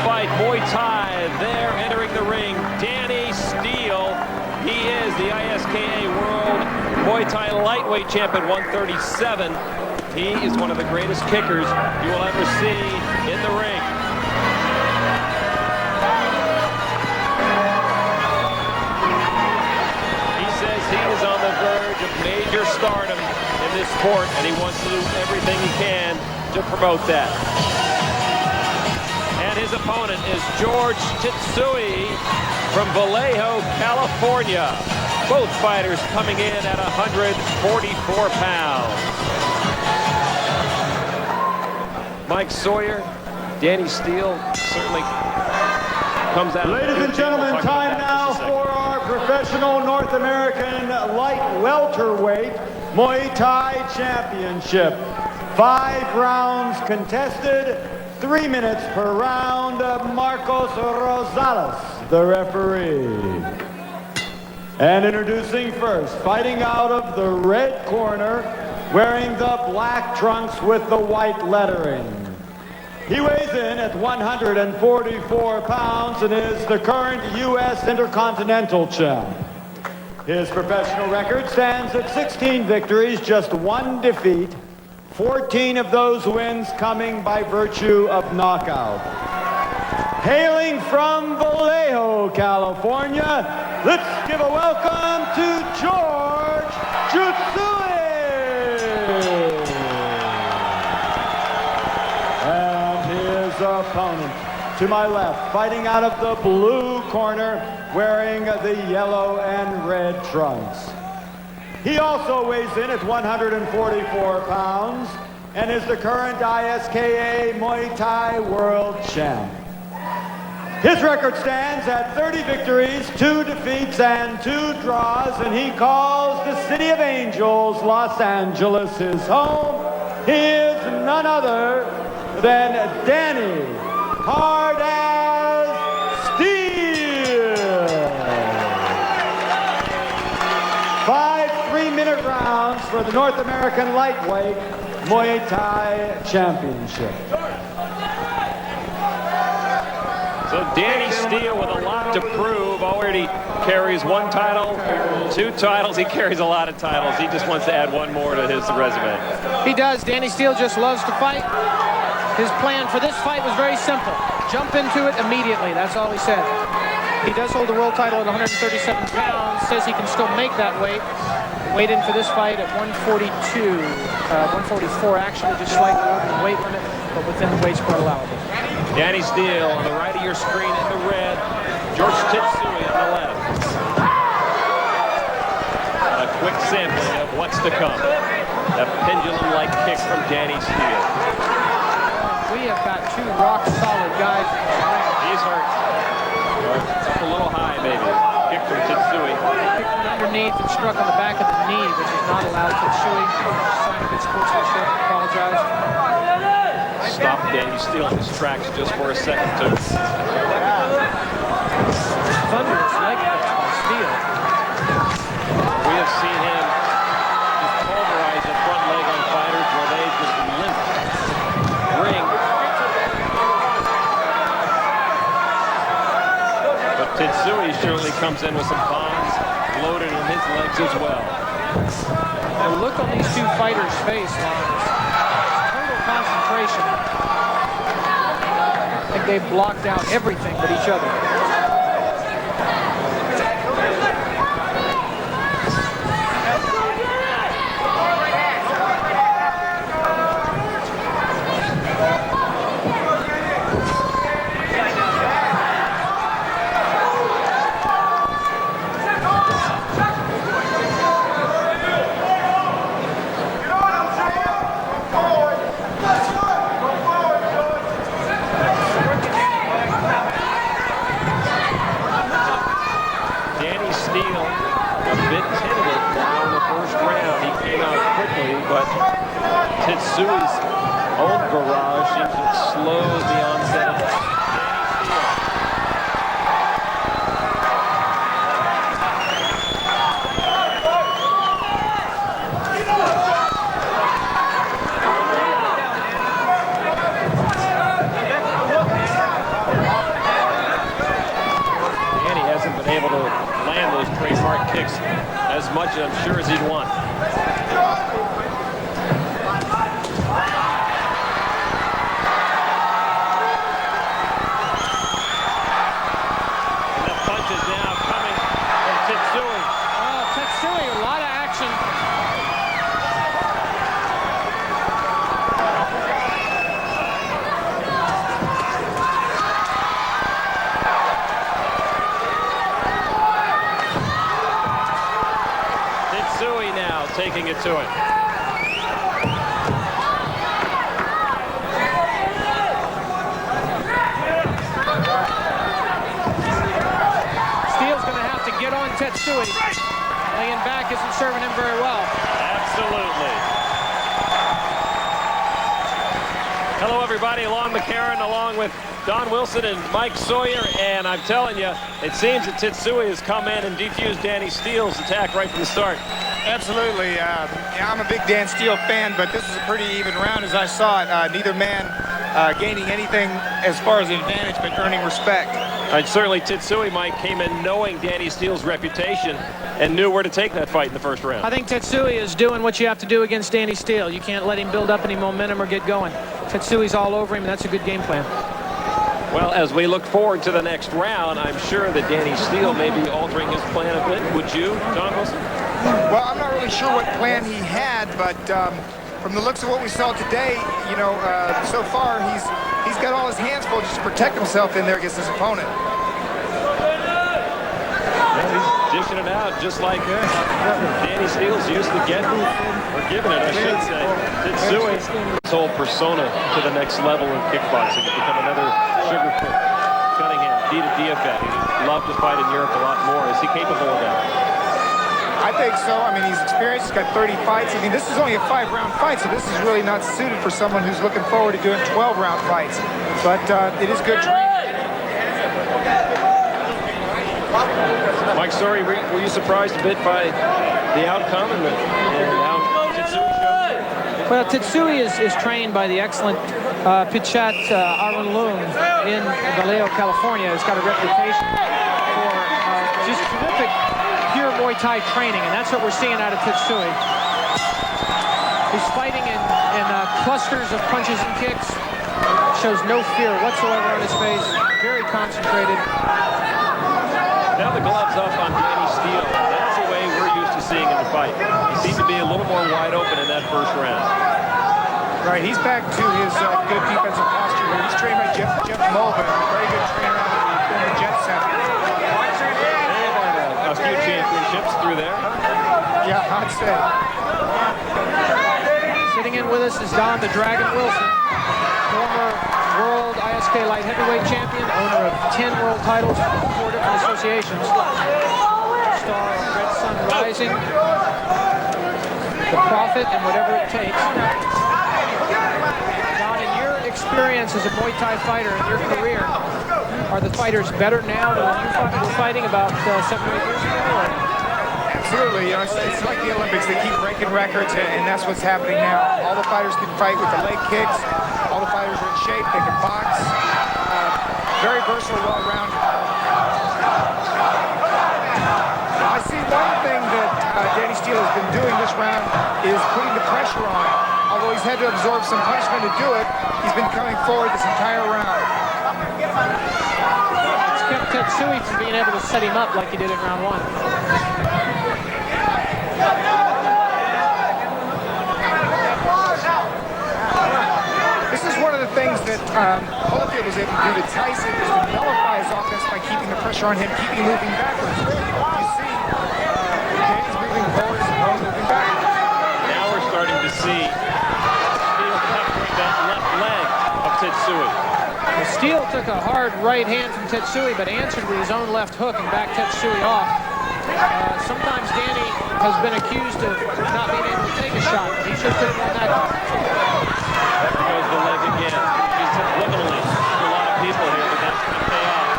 fight, Muay Thai, there entering the ring, Danny Steele. He is the ISKA World Muay Thai Lightweight Champion, 137. He is one of the greatest kickers you will ever see in the ring. He says he is on the verge of major stardom in this sport, and he wants to do everything he can to promote that. And his opponent is George Tsutsui from Vallejo, California. Both fighters coming in at 144 pounds. Mike Sawyer, Danny Steele certainly comes out. Ladies and gentlemen, time now for our professional North American light welterweight Muay Thai Championship. 5 rounds contested, 3 minutes per round. Marcos Rosales, the referee. And introducing first, fighting out of the red corner, wearing the black trunks with the white lettering. He weighs in at 144 pounds and is the current U.S. Intercontinental Champ. His professional record stands at 16 victories, just 1 defeat, 14 of those wins coming by virtue of knockout. Hailing from Vallejo, California, let's give a welcome to George Tsutsui. And his opponent to my left, fighting out of the blue corner, wearing the yellow and red trunks. He also weighs in at 144 pounds and is the current ISKA Muay Thai World Champ. His record stands at 30 victories, 2 defeats, and 2 draws, and he calls the City of Angels, Los Angeles, his home. He is none other than Danny Hard as Steele. 5 3-minute rounds for the North American Lightweight Muay Thai Championship. So Danny Steele with a lot to prove. Already carries 1 title, 2 titles. He carries a lot of titles. He just wants to add 1 more to his resume. He does. Danny Steele just loves to fight. His plan for this fight was very simple. Jump into it immediately. That's all he said. He does hold the world title at 137 pounds. Says he can still make that weight. Weighed in for this fight at 142, 144 actually, just slightly over the weight limit, but within the weight score allowable. Danny Steele on the right of your screen in the red. George Tsutsui on the left. A quick sampling of what's to come. A pendulum-like kick from Danny Steele. We have got 2 rock-solid guys in the ring. He's hurt. A little high, maybe. Kick from Tsutsui. Kicked him underneath and struck on the back of the knee, which is not allowed. Tsutsui, sign of good sportsmanship. Apologize. Stop Danny Steele in his tracks just for a second, too. Thunderous leg kicks by Steele. We have seen him just pulverize the front leg on fighters where they just limp. Ring. But Tsutsui surely comes in with some bombs loaded in his legs as well. The look on these 2 fighters' face lines. Total concentration. I think they've blocked out everything but each other. Tsui's own barrage seems to slow the onset of I'm sure, as he'd want. And the punches now coming from Tsutsui. Oh, Tsutsui, a lot of action. Tsutsui now taking it to him. Steele's going to have to get on Tsutsui. Laying back isn't serving him very well. Absolutely. Hello, everybody. Along McCarran, along with Don Wilson and Mike Sawyer, and I'm telling you, it seems that Tsutsui has come in and defused Danny Steele's attack right from the start. Absolutely. Yeah, I'm a big Dan Steele fan, but this is a pretty even round as I saw it. Neither man gaining anything as far as advantage, but earning respect. And certainly Tsutsui, Mike, came in knowing Danny Steele's reputation and knew where to take that fight in the first round. I think Tsutsui is doing what you have to do against Danny Steele. You can't let him build up any momentum or get going. Tetsui's all over him, and that's a good game plan. Well, as we look forward to the next round, I'm sure that Danny Steele may be altering his plan a bit. Would you, Don Wilson? Well, I'm not really sure what plan he had, but from the looks of what we saw today, you know, so far he's got all his hands full just to protect himself in there against his opponent. Yeah, he's dishing it out just like Danny Steele's used to getting, or giving it, I should say. Tsutsui, his whole persona to the next level in kickboxing, to become another Sugar Cunningham, Diafat. He'd love to fight in Europe a lot more. Is he capable of that? I think so. I mean, he's experienced. He's got 30 fights. I mean, this is only a 5-round fight, so this is really not suited for someone who's looking forward to doing 12-round fights. But it is good training. Mike, sorry, were you surprised a bit by the outcome and how Tsutsui showed? Well, Tsutsui is trained by the excellent Pichat Arlen Loom in Vallejo, California. He's got a reputation for just terrific pure Muay Thai training, and that's what we're seeing out of Tsutsui. He's fighting in clusters of punches and kicks. Shows no fear whatsoever on his face. Very concentrated. Now the gloves up on Danny Steele. That's the way we're used to seeing in the fight. He seemed to be a little more wide open in that first round. Right, he's back to his good defensive posture here. He's trained by Jeff Mulvin, a very good trainer out of the Jet Center. A few championships through there. Yeah, I'd say. Sitting in with us is Don the Dragon Wilson, former world ISKA light heavyweight champion, owner of 10 world titles from 4 different associations. Star of Red Sun Rising, The Prophet, and Whatever It Takes. Don, in your experience as a Muay Thai fighter in your career, are the fighters better now than when you were fighting about 7 or 8 years ago? Or? Absolutely. You know, it's like the Olympics. They keep breaking records, and that's what's happening now. All the fighters can fight with the leg kicks. All the fighters are in shape. They can box. Very versatile, well-rounded. I see one thing that Danny Steele has been doing this round is putting the pressure on. Although he's had to absorb some punishment to do it, he's been coming forward this entire round. It's kept Tsutsui from being able to set him up like he did in round 1. This is one of the things that Holyfield was able to do to Tyson, is to nullify his offense by keeping the pressure on him, keeping moving backwards. You see, Danny's moving forward, his opponent moving backwards. Now we're starting to see Steele peppering that left leg of Tsutsui. Steele took a hard right hand from Tsutsui, but answered with his own left hook and backed Tsutsui off. Sometimes Danny has been accused of not being able to take a shot, but he sure could have won that. There goes the leg again. He's subliminally to a lot of people here, but that's going to pay off.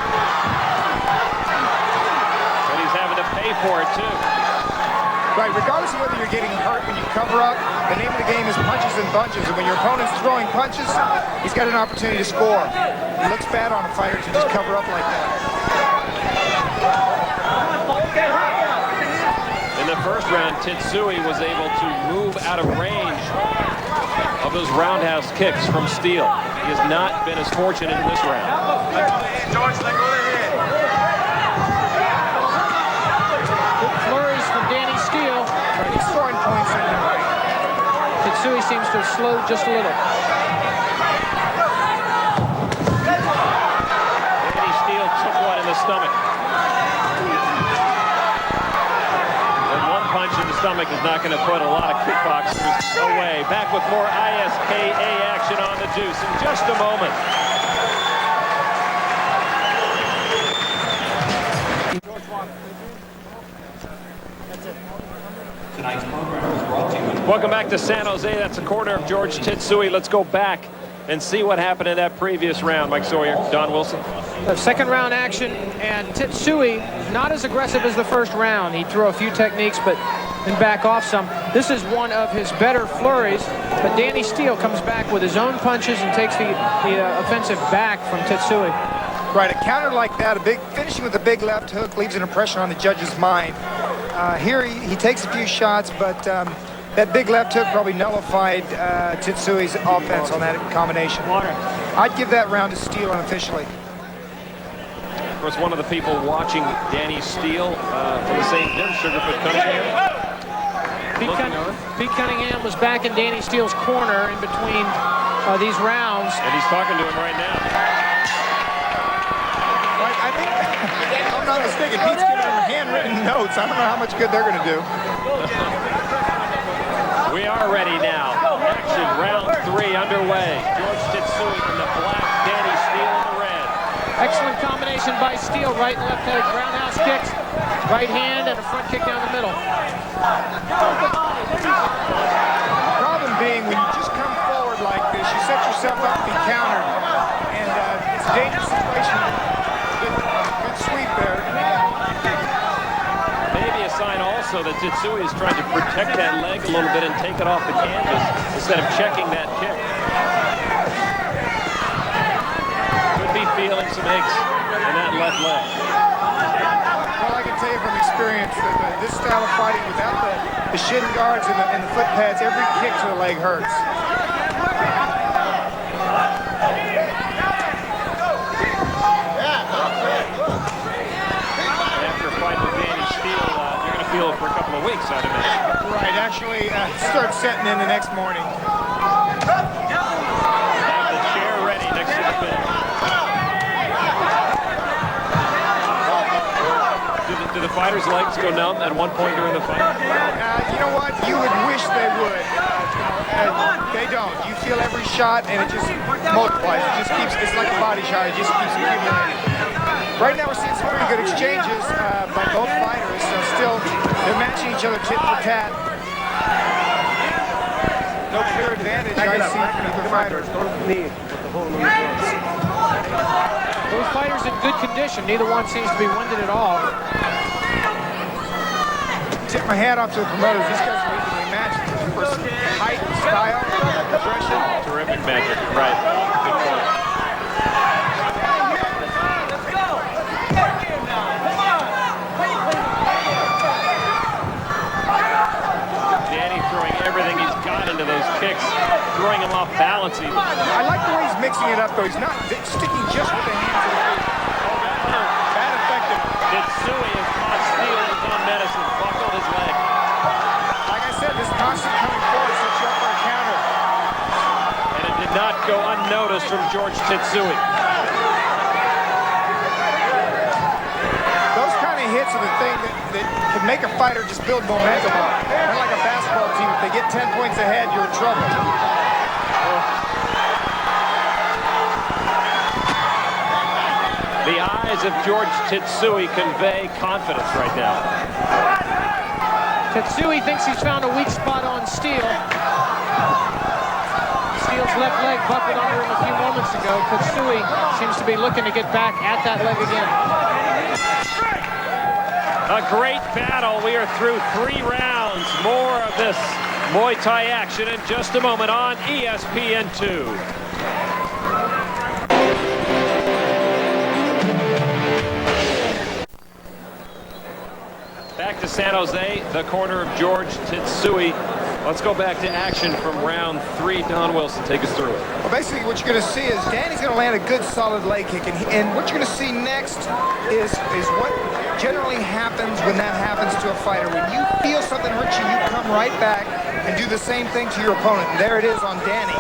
But he's having to pay for it, too. Right, regardless of whether you're getting hurt when you cover up, the name of the game is punches and bunches, and when your opponent's throwing punches, he's got an opportunity to score. It looks bad on a fighter to just cover up like that. In the first round, Tsutsui was able to move out of range of those roundhouse kicks from Steele. He has not been as fortunate in this round. Good flurries from Danny Steele. He's scoring points in there. Tsutsui seems to have slowed just a little. Danny Steele took one in the stomach. And one punch in the stomach is not going to put a lot of kickboxers away. Back with more ISKA action on the juice in just a moment. Tonight's program is brought to you. Welcome back to San Jose. That's the corner of George Tsutsui. Let's go back and see what happened in that previous round. Mike Sawyer, Don Wilson. The second round action, and Tsutsui not as aggressive as the first round. He threw a few techniques, but then back off some. This is one of his better flurries, but Danny Steele comes back with his own punches and takes the offensive back from Tsutsui. Right, a counter like that, finishing with a big left hook leaves an impression on the judge's mind. Here he takes a few shots, but that big left hook probably nullified Tsutsuy's offense on that combination. I'd give that round to Steele unofficially. Of course, one of the people watching Danny Steele from the same gym, Sugarfoot Cunningham. Pete Cunningham was back in Danny Steele's corner in between these rounds. And he's talking to him right now. I think, if I'm not mistaken, Pete's giving him handwritten notes. I don't know how much good they're going to do. We are ready now. Action, round 3 underway. George Tsutsui in the black, Danny Steele in the red. Excellent combination by Steele, right and left leg, roundhouse kicks, right hand, and a front kick down the middle. The problem being, when you just come forward like this, you set yourself up to be countered. And it's a dangerous situation. Good sweep there. Maybe a sign also that Tsutsui is trying to protect that leg a little bit and take it off the canvas instead of checking that kick. Could be feeling some aches in that left leg. Well, I can tell you from experience that this style of fighting without the shin guards and the foot pads, every kick to the leg hurts. After fighting with Danny Steele, you're going to feel it for a couple of weeks, I'd imagine. Right, actually, start setting in the next morning. Have the chair ready next to the bench. Do the fighters' legs go numb at one point during the fight? You know what? You would wish they would. They don't. You feel every shot, and it just multiplies. It just keeps. It's like a body shower. It just keeps accumulating. Right now, we're seeing some pretty good exchanges by both fighters. So still, they're matching each other tit for tat. No clear advantage I see from either fighter. Both fighters in good condition. Neither one seems to be winded at all. Tip my hat off to the promoters. These guys are evenly matched for height, style, aggression. Terrific matchup, right. Good point. Danny throwing everything he's got into those kicks, throwing him off balance even. I like the way he's mixing it up, though. He's not sticking just with the hands of the feet. That effective. Tsutsui has caught Steele in his own medicine, buckled his leg. Like I said, this constant coming forward sets you up for a counter. And it did not go unnoticed from George Tsutsui. Those kind of hits are the thing that can make a fighter just build momentum up. Kind of like a basketball team. If they get 10 points ahead, you're in trouble. The eyes of George Tsutsui convey confidence right now. Tsutsui thinks he's found a weak spot on Steele. Steele's left leg buckled under him a few moments ago. Tsutsui seems to be looking to get back at that leg again. A great battle. We are through 3 rounds. More of this Muay Thai action in just a moment on ESPN2. back to San Jose, the corner of George Tsutsui. Let's go back to action from round 3. Don Wilson, take us through it. Well, basically what you're going to see is Danny's going to land a good solid leg kick, and what you're going to see next is what generally happens when that happens to a fighter. When you feel something hurts you, you come right back and do the same thing to your opponent. And there it is on Danny.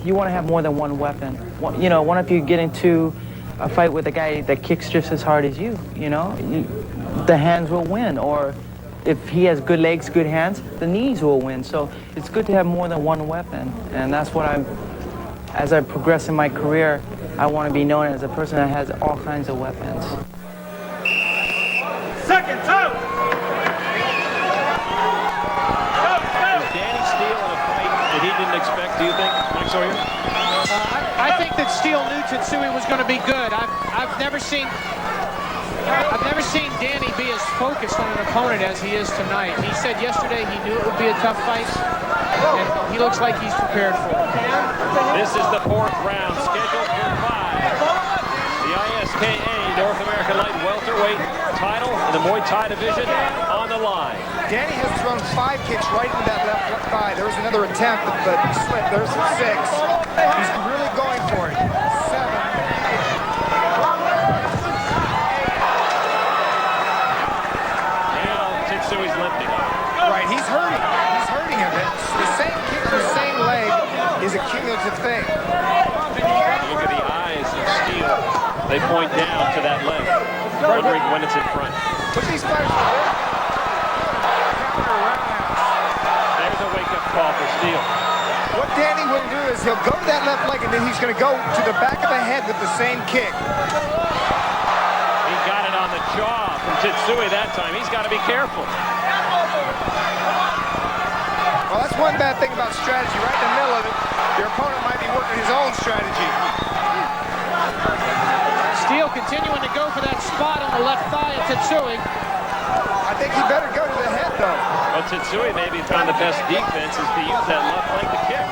You want to have more than one weapon. You know, one of you get into a fight with a guy that kicks just as hard as you, the hands will win. Or if he has good legs, good hands, the knees will win. So it's good to have more than one weapon. And that's what as I progress in my career, I want to be known as a person that has all kinds of weapons. Seconds out! Is Danny Steele in a fight that he didn't expect, do you think, Mike Sawyer? I think that Steele knew Tsutsui was going to be good. I've never seen Danny be as focused on an opponent as he is tonight. He said yesterday he knew it would be a tough fight, and he looks like he's prepared for it. This is the 4th round, scheduled for 5. The ISKA North American Light Welterweight title in the Muay Thai division on the line. Danny has thrown 5 kicks right into that left thigh. There was another attempt, but he slipped. There's 6. He's really going for it. 7. Now Titsui's limping. Right, he's hurting. He's hurting him. It's the same kick to the same leg is a cumulative thing. Look at the eyes of Steele. They point down to that leg, wondering when it's in front. But these fighters are very counter roundhouse. There's a wake-up call for Steele. What Danny will do is he'll go to that left leg and then he's going to go to the back of the head with the same kick. He got it on the jaw from Tsutsui that time. He's got to be careful. Well, that's one bad thing about strategy. Right in the middle of it, your opponent might be working his own strategy. Steele continuing to go for that spot on the left thigh of Tsutsui. I think he better go to the head, though. Well, Tsutsui maybe found the best defense is to use that left leg to kick.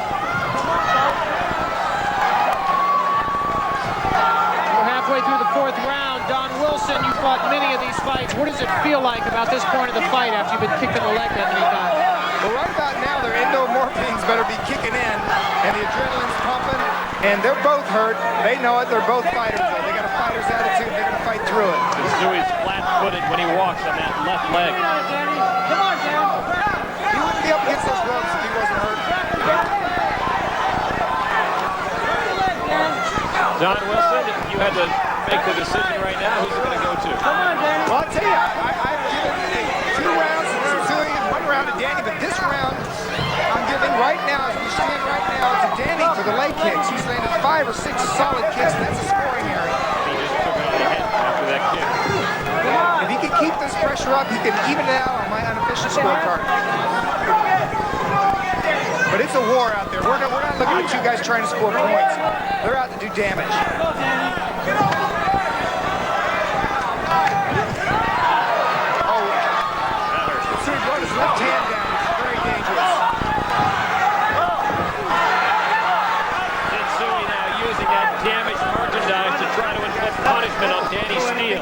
We're halfway through the 4th round. Don Wilson, you fought many of these fights. What does it feel like about this point of the fight after you've been kicked in the leg that many times? Well, right about now, their endomorphines better be kicking in, and the adrenaline's pumping, and they're both hurt. They know it. They're both fighters, though. They got a fighter's attitude. They're going to fight through it. Tsutsui is flat-footed when he walks on that left leg. He wouldn't be up against those ropes if he wasn't hurt. Don Wilson, if you had to make the decision right now, who's it going to go to? Well, I'll tell you, I've given 2 rounds to Tsutsui and 1 round to Danny, but this round, I'm giving right now, as we stand right now, to Danny for the leg kicks. He's landed 5 or 6 solid kicks, and that's a scoring area. He just took it on the head after that kick. If he can keep this pressure up, he can even it out on my unofficial scorecard. But it's a war out there. We're not looking at 2 guys trying to score points. They're out to do damage. Tsutsui brought his left hand down, which is very dangerous. Tsutsui now using that damaged merchandise to try to inflict punishment on Danny Steele.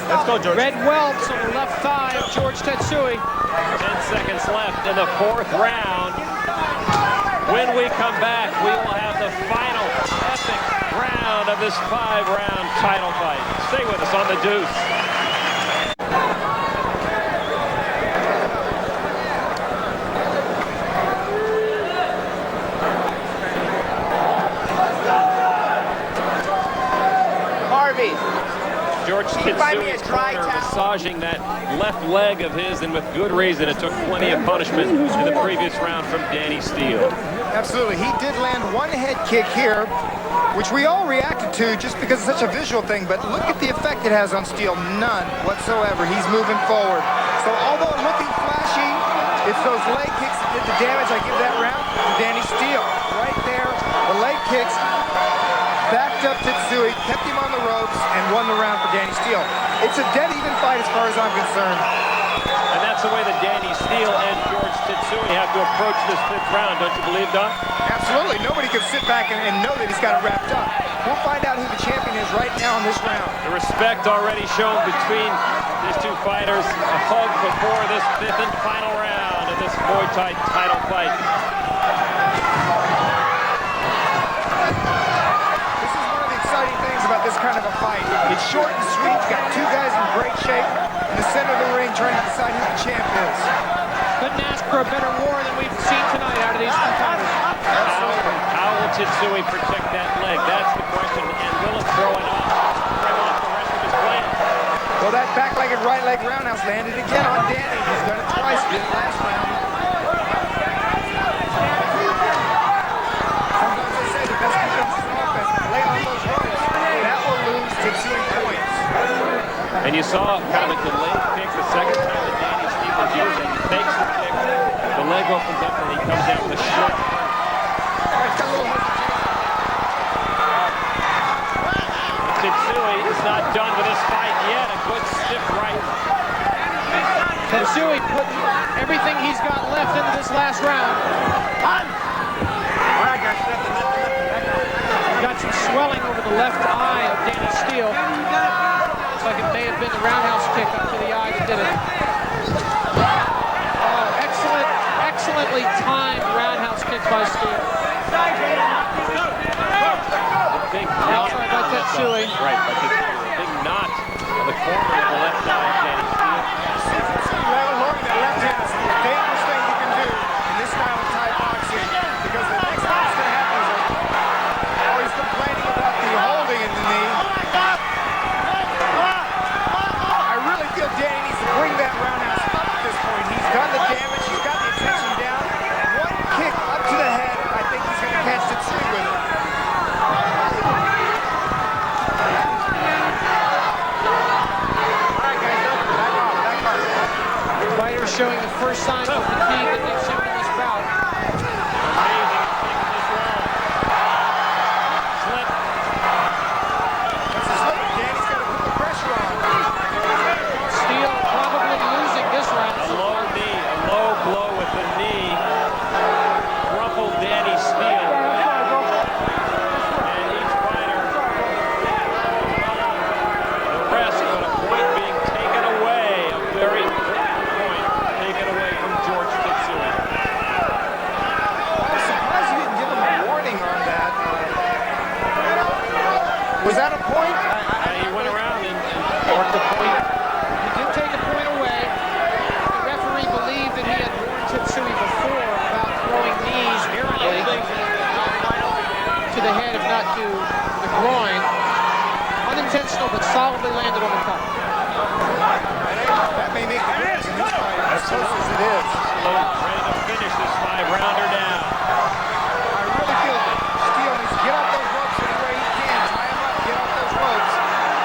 Let's go, George. Red welts on the left thigh of George Tsutsui. 10 seconds left in the 4th round. When we come back, we will have the final epic round of this 5-round title fight. Stay with us on the Deuce. Harvey. George Tsutsui is massaging that left leg of his, and with good reason. It took plenty of punishment in the previous round from Danny Steele. Absolutely. He did land 1 head kick here, which we all reacted to just because it's such a visual thing, but look at the effect it has on Steele. None whatsoever. He's moving forward. So although looking flashy, it's those leg kicks that did the damage. I give that round to Danny Steele. Right there, the leg kicks backed up Tsutsui, kept him on the ropes, and won the round for Danny Steele. It's a dead even fight as far as I'm concerned. And that's the way that Danny Steele and George Tsutsui have to approach this 5th round, don't you believe, Don? Absolutely. Nobody can sit back and know that he's got it wrapped up. We'll find out who the champion is right now in this round. The respect already shown between These two fighters a hug before this 5th and final round of this Muay Thai title fight. This is one of the exciting things about this kind of a fight. It's short and sweet. You've got two guys in great shape in the center of the ring trying to decide who the champ is. Couldn't ask for a better war than we've seen tonight out of these two fighters. How will Tsutsui protect that leg? That's the question. And will it throw it off the rest of his plan? Well, that back-legged right-leg roundhouse landed again on Danny. He's done it twice. He did it last round. Sometimes they say the best defense is offense. Lay on those ropes. That will lose Tsutsui points. And you saw kind of a delayed kick the second time that Danny Steele was using. He fakes the kick. The leg opens up and he comes out with a short. Tsutsui is not done with this fight yet. A good stiff right. Tsutsui put everything he's got left into this last round. Got some swelling over the left eye of Danny Steele. Looks like it may have been the roundhouse kick up to the eye that did it. Oh, excellently timed roundhouse kick by Steele. Big knot Outside by Tsutsui. Right, by Tsutsui. A big knot on the corner of the left eye of Danny Steele. That left hand is the most dangerous thing you can do in this style of Thai boxing, because the next thing that's going to happen is he's complaining about the holding in the knee. I really feel Danny needs to bring that roundhouse up at this point. He's done the damage. He's got the attention down. One kick up to the head, I think he's going to catch Tsutsui with it. Fighters showing the first signs of fatigue that they've shown in this bout. Amazing kick in this round. Slip. That's a slip. Danny's got to put the pressure on. Steele probably losing this round. A low knee, a low blow with the knee. Crumpled Danny Steele. And each fighter, the rest, but a point being taken away. A very important point taken away from George Tsutsui. I'm surprised you didn't give him a warning on that. Was that a point? He went around and marked the point. He did take a point away. The referee believed that he had warned Tsutsui before about throwing knees errantly to the head, if not to the groin. Unintentional, but solidly landed on the cup. That may make the difference in this fight, as close as it is. Ready to finish this 5-rounder down. I really feel that Steele needs to get off those ropes any way he can. Tie him up, get off those ropes.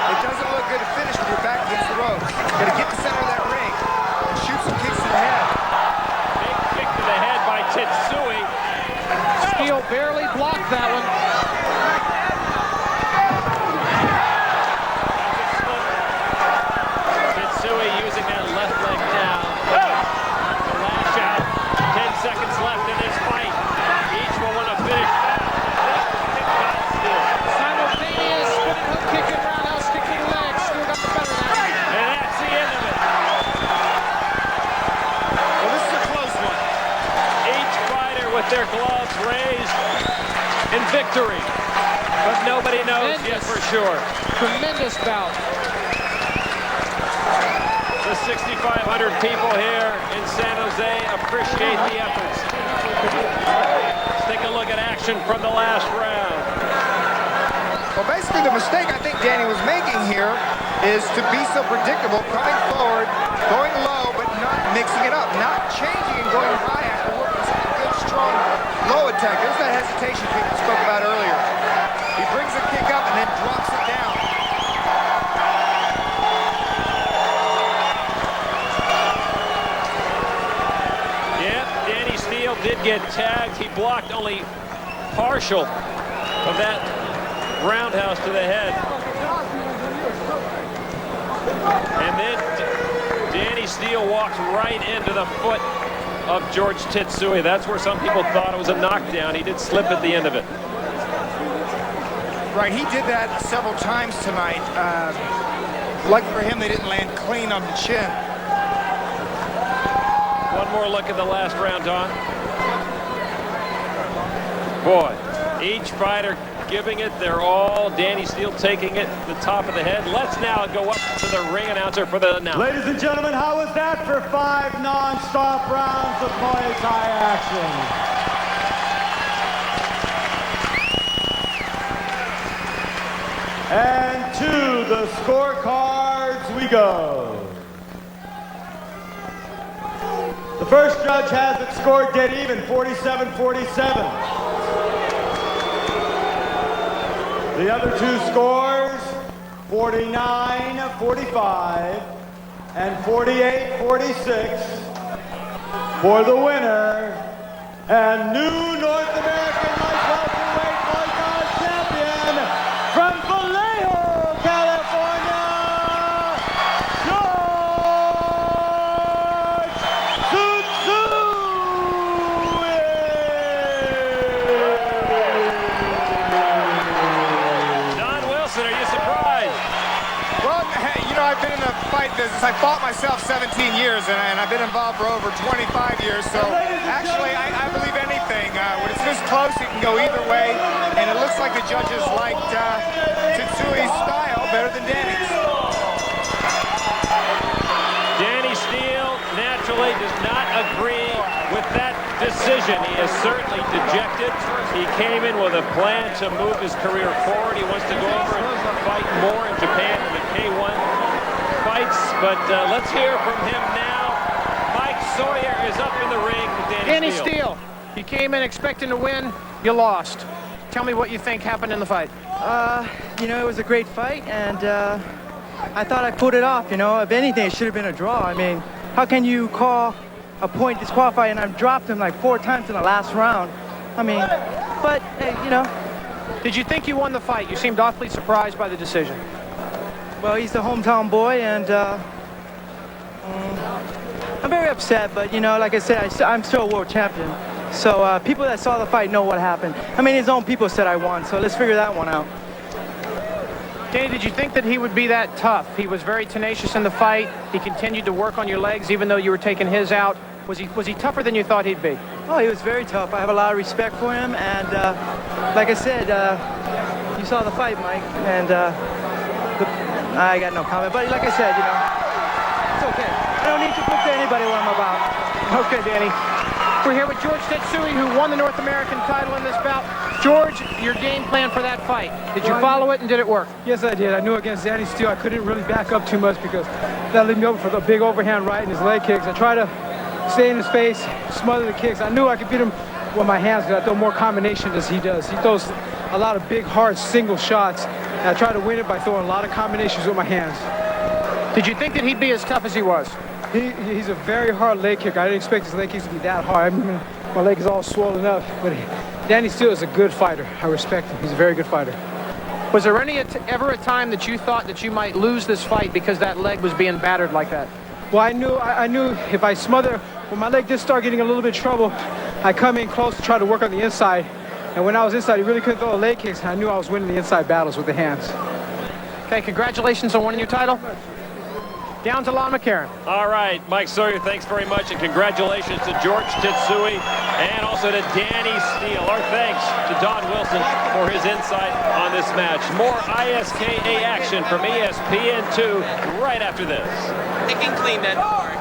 It doesn't look good to finish with your back against the ropes. You've got to get the center of that ring and shoot some kicks to the head. Big kick to the head by Tsutsui. Steele barely blocked that one. Tsutsui using that left leg now. The lash out. 10 seconds left in this fight. Each will want to finish Simultaneous spinning hook kick and roundhouse kick to the leg. Steele got the better of that. and that's the end of it. Well, this is a close one. Each fighter with their gloves raised in victory. But nobody knows yet for sure. Tremendous bout. The 6,500 people here in San Jose appreciate the efforts. Let's take a look at action from the last round. Well, basically the mistake I think Danny was making here is to be so predictable, coming forward, going low, but not mixing it up, not changing and going high after working such a good, strong low attack. There's that hesitation kick we spoke about earlier. He brings the kick up and then drops it down. Yeah, Danny Steele did get tagged. He blocked only partial of that roundhouse to the head. And then Danny Steele walks right into the foot of George Tsutsui. That's where some people thought it was a knockdown. He did slip at the end of it. Right, he did that several times tonight. Lucky for him, they didn't land clean on the chin. One more look at the last round, Don. Boy, each fighter giving it their all. Danny Steele taking it to the top of the head. Let's now go up to the ring announcer for the announcement. Ladies and gentlemen, how was that for 5 non-stop rounds of Muay Thai action? And to the scorecards we go. The first judge has it scored dead even, 47-47. The other two scores, 49-45 and 48-46 for the winner and new North American light welterweight Muay Thai champion from Vallejo, California, George Tsutsui. Don Wilson, are you surprised? Well, you know, I've been in the fight business. I fought myself 17 years, and I've been involved for over 25 years. So actually, I believe anything. When it's this close, it can go either way. And it looks like the judges liked Tsutsui's style better than Danny's. Danny Steele naturally does not agree with that decision. He is certainly dejected. He came in with a plan to move his career forward. He wants to go over and fight more in Japan in the K1 fights. But let's hear from him now. Mike Sawyer is up in the ring with Danny Steele, you came in expecting to win, you lost. Tell me what you think happened in the fight. You know, it was a great fight, and I thought I pulled it off. You know, if anything, it should have been a draw. I mean, how can you call a point disqualified, and I've dropped him like 4 times in the last round? I mean, but, hey, you know. Did you think you won the fight? You seemed awfully surprised by the decision. Well, he's the hometown boy, and I'm very upset, but, you know, like I said, I'm still a world champion. So people that saw the fight know what happened. I mean, his own people said I won, so let's figure that one out. Danny, did you think that he would be that tough? He was very tenacious in the fight. He continued to work on your legs even though you were taking his out. Was he tougher than you thought he'd be? Oh, he was very tough. I have a lot of respect for him, and like I said, you saw the fight, Mike, and I got no comment. But like I said, you know, it's okay. I don't need to prove to anybody what I'm about. Okay, Danny. We're here with George Tsutsui, who won the North American title in this bout. George, your game plan for that fight. Did you follow it and did it work? Yes, I did. I knew against Danny Steele I couldn't really back up too much because that led me over for the big overhand right and his leg kicks. I tried to stay in his face, smother the kicks. I knew I could beat him with my hands because I throw more combination as he does. He throws a lot of big, hard single shots. And I tried to win it by throwing a lot of combinations with my hands. Did you think that he'd be as tough as he was? He's a very hard leg kicker. I didn't expect his leg kicks to be that hard. I mean, my leg is all swollen up. But Danny Steele is a good fighter. I respect him. He's a very good fighter. Was there ever a time that you thought that you might lose this fight because that leg was being battered like that? Well, I knew if I smother, when my leg did start getting a little bit of trouble, I come in close to try to work on the inside. And when I was inside, he really couldn't throw the leg kicks. I knew I was winning the inside battles with the hands. Okay, congratulations on winning your title. Down to Lon McCarron. All right, Mike Sawyer, thanks very much, and congratulations to George Tsutsui and also to Danny Steele. Our thanks to Don Wilson for his insight on this match. More ISKA action from ESPN2 right after this. I can clean that part.